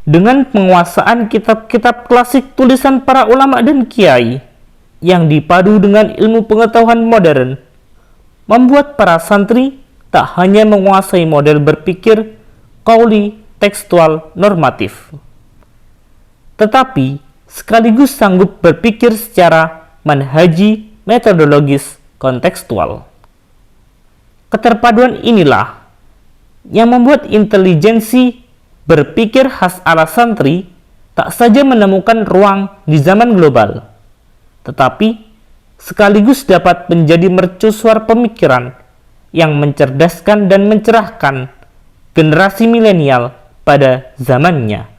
Dengan penguasaan kitab-kitab klasik tulisan para ulama dan kiai yang dipadu dengan ilmu pengetahuan modern, membuat para santri tak hanya menguasai model berpikir qauli tekstual normatif, tetapi sekaligus sanggup berpikir secara manhaji metodologis kontekstual. Keterpaduan inilah yang membuat intelijensi berpikir khas ala santri tak saja menemukan ruang di zaman global, tetapi sekaligus dapat menjadi mercusuar pemikiran yang mencerdaskan dan mencerahkan generasi milenial pada zamannya.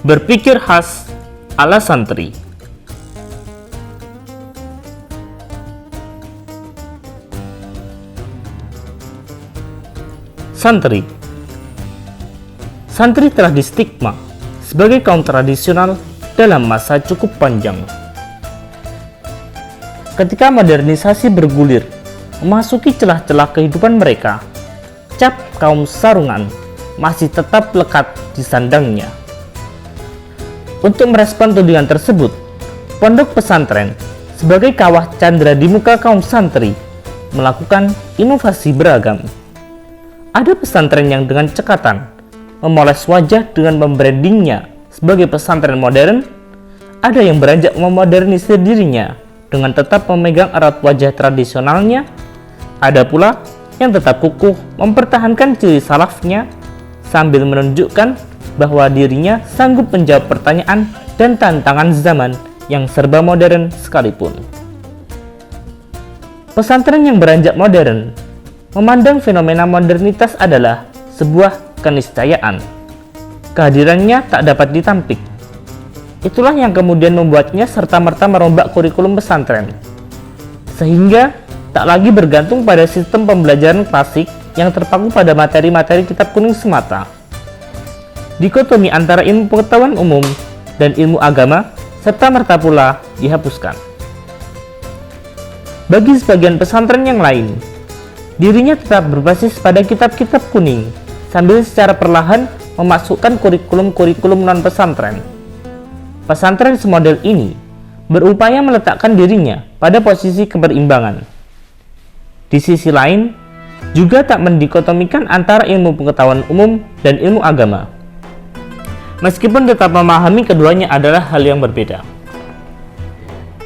Berpikir khas ala santri. Santri telah distigma sebagai kaum tradisional dalam masa cukup panjang. Ketika modernisasi bergulir memasuki celah-celah kehidupan mereka, cap kaum sarungan masih tetap lekat di sandangnya. Untuk merespon tudingan tersebut, pondok pesantren sebagai kawah candra di muka kaum santri melakukan inovasi beragam. Ada pesantren yang dengan cekatan memoles wajah dengan membrandingnya sebagai pesantren modern. Ada yang beranjak memodernisir dirinya dengan tetap memegang erat wajah tradisionalnya. Ada pula yang tetap kukuh mempertahankan ciri salafnya sambil menunjukkan bahwa dirinya sanggup menjawab pertanyaan dan tantangan zaman yang serba modern sekalipun. Pesantren yang beranjak modern memandang fenomena modernitas adalah sebuah keniscayaan. Kehadirannya tak dapat ditampik. Itulah yang kemudian membuatnya serta-merta merombak kurikulum pesantren, sehingga tak lagi bergantung pada sistem pembelajaran klasik yang terpaku pada materi-materi kitab kuning semata. Dikotomi antara ilmu pengetahuan umum dan ilmu agama serta merta pula dihapuskan. Bagi sebagian pesantren yang lain, dirinya tetap berbasis pada kitab-kitab kuning sambil secara perlahan memasukkan kurikulum-kurikulum non-pesantren. Pesantren semodel ini berupaya meletakkan dirinya pada posisi keberimbangan. Di sisi lain, juga tak mendikotomikan antara ilmu pengetahuan umum dan ilmu agama. Meskipun tetap memahami keduanya adalah hal yang berbeda.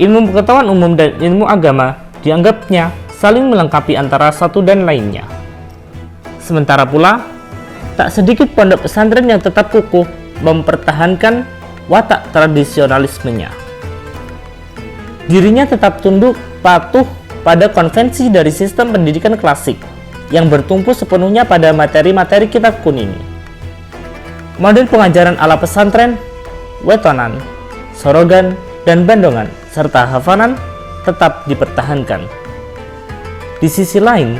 Ilmu pengetahuan umum dan ilmu agama dianggapnya saling melengkapi antara satu dan lainnya. Sementara pula, tak sedikit pondok pesantren yang tetap kukuh mempertahankan watak tradisionalismenya. Dirinya tetap tunduk patuh pada konvensi dari sistem pendidikan klasik yang bertumpu sepenuhnya pada materi-materi kitab kuning. Model pengajaran ala pesantren, wetonan, sorogan, dan bandongan, serta hafalan tetap dipertahankan. Di sisi lain,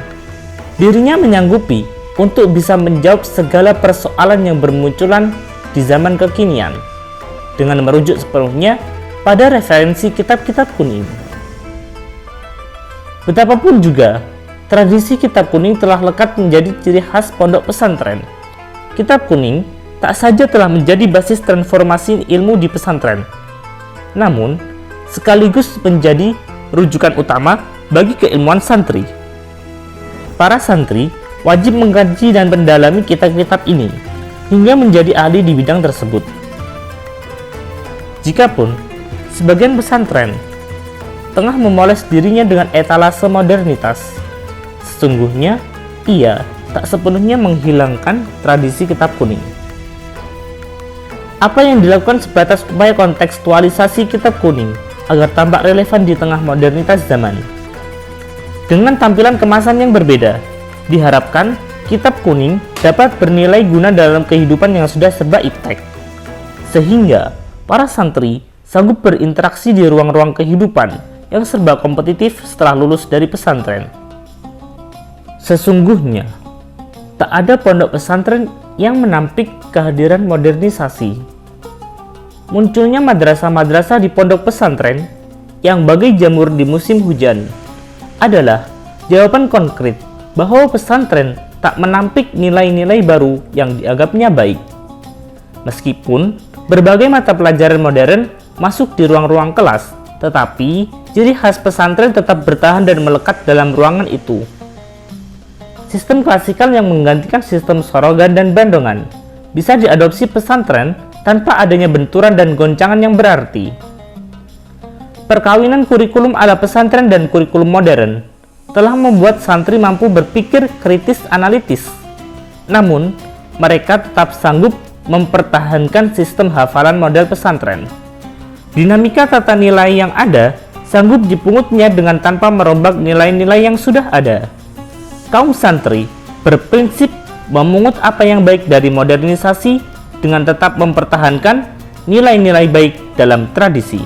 dirinya menyanggupi untuk bisa menjawab segala persoalan yang bermunculan di zaman kekinian dengan merujuk sepenuhnya pada referensi kitab-kitab kuning. Betapapun juga tradisi kitab kuning telah lekat menjadi ciri khas pondok pesantren. Kitab kuning tak saja telah menjadi basis transformasi ilmu di pesantren, namun sekaligus menjadi rujukan utama bagi keilmuan santri. Para santri wajib mengkaji dan mendalami kitab-kitab ini hingga menjadi ahli di bidang tersebut. Jikapun sebagian pesantren tengah memoles dirinya dengan etalase modernitas, sesungguhnya ia tak sepenuhnya menghilangkan tradisi kitab kuning. Apa yang dilakukan sebatas upaya kontekstualisasi kitab kuning agar tampak relevan di tengah modernitas zaman. Dengan tampilan kemasan yang berbeda, diharapkan kitab kuning dapat bernilai guna dalam kehidupan yang sudah serba iptek, sehingga para santri sanggup berinteraksi di ruang-ruang kehidupan yang serba kompetitif setelah lulus dari pesantren. Sesungguhnya, tak ada pondok pesantren yang menampik kehadiran modernisasi. Munculnya madrasah-madrasah di pondok pesantren yang bagai jamur di musim hujan adalah jawaban konkret bahwa pesantren tak menampik nilai-nilai baru yang dianggapnya baik. Meskipun berbagai mata pelajaran modern masuk di ruang-ruang kelas, tetapi ciri khas pesantren tetap bertahan dan melekat dalam ruangan itu. Sistem klasikal yang menggantikan sistem sorogan dan bandongan bisa diadopsi pesantren tanpa adanya benturan dan goncangan yang berarti. Perkawinan kurikulum ala pesantren dan kurikulum modern telah membuat santri mampu berpikir kritis analitis. Namun, mereka tetap sanggup mempertahankan sistem hafalan model pesantren. Dinamika tata nilai yang ada sanggup dipungutnya dengan tanpa merombak nilai-nilai yang sudah ada. Kaum santri berprinsip memungut apa yang baik dari modernisasi dengan tetap mempertahankan nilai-nilai baik dalam tradisi.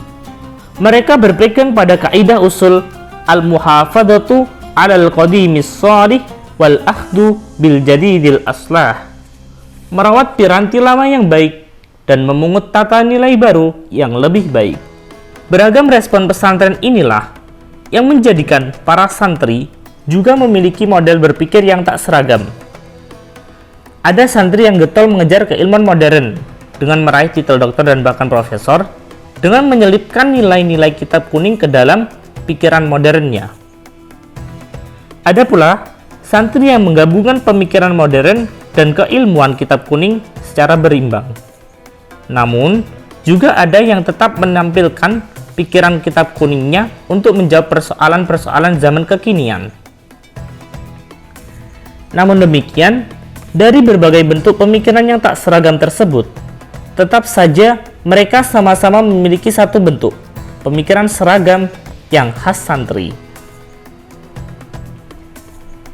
Mereka berpegang pada kaidah usul al-muhafadzatu 'alal qadimis shalih wal akhdu bil jadidil aslah. Merawat piranti lama yang baik dan memungut tata nilai baru yang lebih baik. Beragam respon pesantren inilah yang menjadikan para santri juga memiliki model berpikir yang tak seragam. Ada santri yang getol mengejar keilmuan modern dengan meraih titel doktor dan bahkan profesor dengan menyelipkan nilai-nilai kitab kuning ke dalam pikiran modernnya. Ada pula santri yang menggabungkan pemikiran modern dan keilmuan kitab kuning secara berimbang. Namun, juga ada yang tetap menampilkan pikiran kitab kuningnya untuk menjawab persoalan-persoalan zaman kekinian. Namun demikian, dari berbagai bentuk pemikiran yang tak seragam tersebut, tetap saja mereka sama-sama memiliki satu bentuk pemikiran seragam yang khas santri.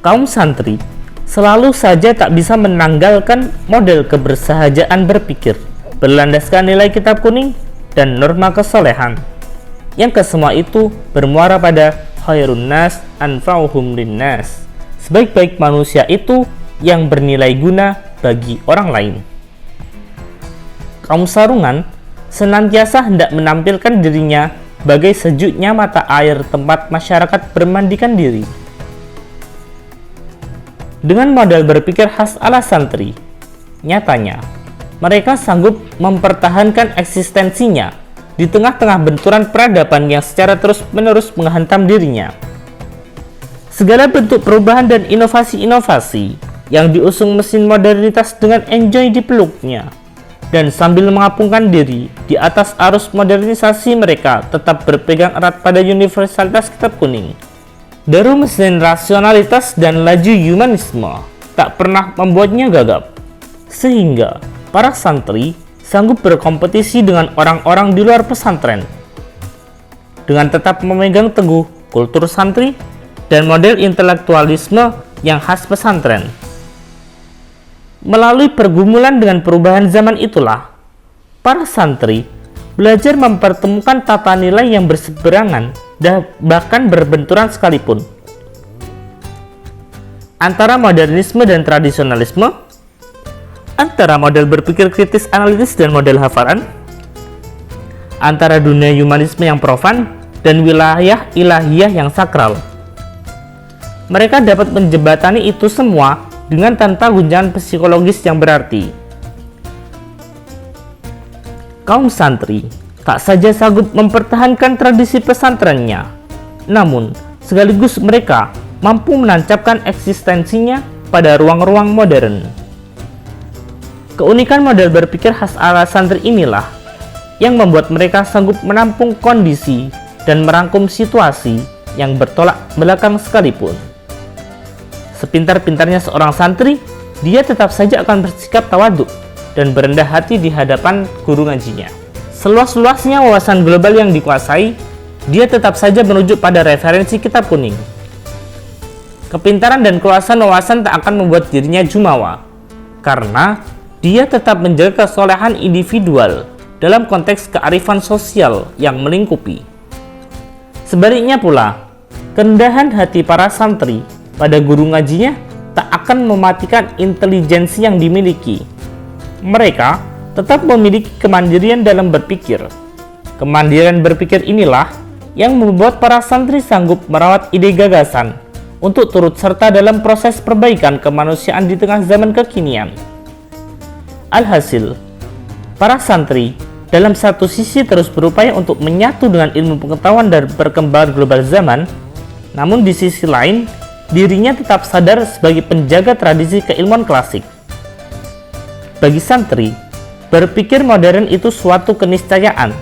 Kaum santri selalu saja tak bisa menanggalkan model kebersahajaan berpikir berlandaskan nilai kitab kuning dan norma kesolehan, yang kesemua itu bermuara pada khairun nas anfa'uhum linnas. Sebaik-baik manusia itu yang bernilai guna bagi orang lain. Kaum sarungan senantiasa hendak menampilkan dirinya bagai sejuknya mata air tempat masyarakat bermandikan diri. Dengan model berpikir khas ala santri, nyatanya mereka sanggup mempertahankan eksistensinya di tengah-tengah benturan peradaban yang secara terus-menerus menghantam dirinya. Segala bentuk perubahan dan inovasi-inovasi yang diusung mesin modernitas dengan enjoy dipeluknya, dan sambil mengapungkan diri di atas arus modernisasi, mereka tetap berpegang erat pada universalitas kitab kuning. Deru mesin rasionalitas dan laju humanisme tak pernah membuatnya gagap, sehingga para santri sanggup berkompetisi dengan orang-orang di luar pesantren dengan tetap memegang teguh kultur santri dan model intelektualisme yang khas pesantren. Melalui pergumulan dengan perubahan zaman itulah, para santri belajar mempertemukan tata nilai yang berseberangan dan bahkan berbenturan sekalipun antara modernisme dan tradisionalisme, antara model berpikir kritis analitis dan model hafalan, antara dunia humanisme yang profan dan wilayah ilahiyah yang sakral. mereka dapat menjembatani itu semua dengan tanpa guncangan psikologis yang berarti. Kaum santri tak saja sanggup mempertahankan tradisi pesantrennya, namun sekaligus mereka mampu menancapkan eksistensinya pada ruang-ruang modern. Keunikan model berpikir khas ala santri inilah yang membuat mereka sanggup menampung kondisi dan merangkum situasi yang bertolak belakang sekalipun. Sepintar-pintarnya seorang santri, dia tetap saja akan bersikap tawaduk dan berendah hati di hadapan guru ngajinya. Seluas-luasnya wawasan global yang dikuasai, dia tetap saja merujuk pada referensi kitab kuning. Kepintaran dan keluasan wawasan tak akan membuat dirinya jumawa, karena dia tetap menjaga kesolehan individual dalam konteks kearifan sosial yang melingkupi. Sebaliknya pula, kerendahan hati para santri pada guru ngajinya tak akan mematikan intelijensi yang dimiliki. Mereka tetap memiliki kemandirian dalam berpikir. Kemandirian berpikir inilah yang membuat para santri sanggup merawat ide gagasan untuk turut serta dalam proses perbaikan kemanusiaan di tengah zaman kekinian. Alhasil, para santri dalam satu sisi terus berupaya untuk menyatu dengan ilmu pengetahuan dan perkembangan global zaman, namun di sisi lain, dirinya tetap sadar sebagai penjaga tradisi keilmuan klasik. Bagi santri, berpikir modern itu suatu keniscayaan,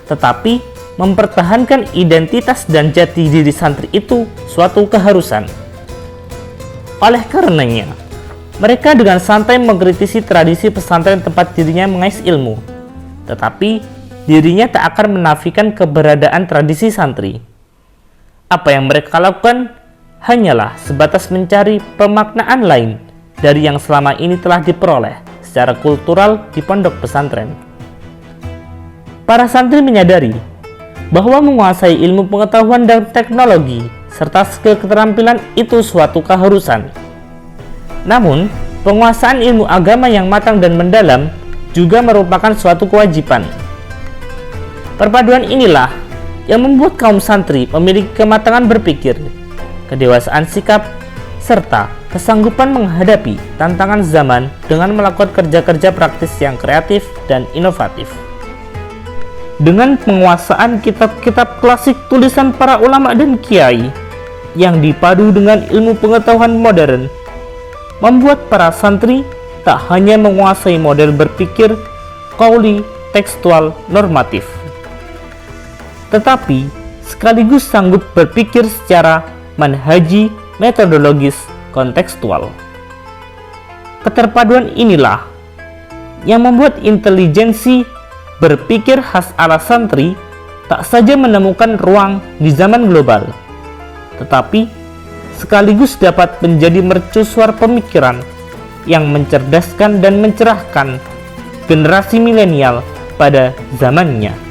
tetapi mempertahankan identitas dan jati diri santri itu suatu keharusan. Oleh karenanya, mereka dengan santai mengkritisi tradisi pesantren tempat dirinya mengais ilmu, tetapi dirinya tak akan menafikan keberadaan tradisi santri. Apa yang mereka lakukan hanyalah sebatas mencari pemaknaan lain dari yang selama ini telah diperoleh secara kultural di pondok pesantren. Para santri menyadari bahwa menguasai ilmu pengetahuan dan teknologi serta skill keterampilan itu suatu keharusan. Namun, penguasaan ilmu agama yang matang dan mendalam juga merupakan suatu kewajiban. Perpaduan inilah yang membuat kaum santri memiliki kematangan berpikir, kedewasaan sikap, serta kesanggupan menghadapi tantangan zaman dengan melakukan kerja-kerja praktis yang kreatif dan inovatif. Dengan penguasaan kitab-kitab klasik tulisan para ulama dan kiai yang dipadu dengan ilmu pengetahuan modern, membuat para santri tak hanya menguasai model berpikir qauli tekstual normatif, tetapi sekaligus sanggup berpikir secara manhaji metodologis kontekstual. Keterpaduan inilah yang membuat intelijensi berpikir khas ala santri tak saja menemukan ruang di zaman global, tetapi sekaligus dapat menjadi mercusuar pemikiran yang mencerdaskan dan mencerahkan generasi milenial pada zamannya.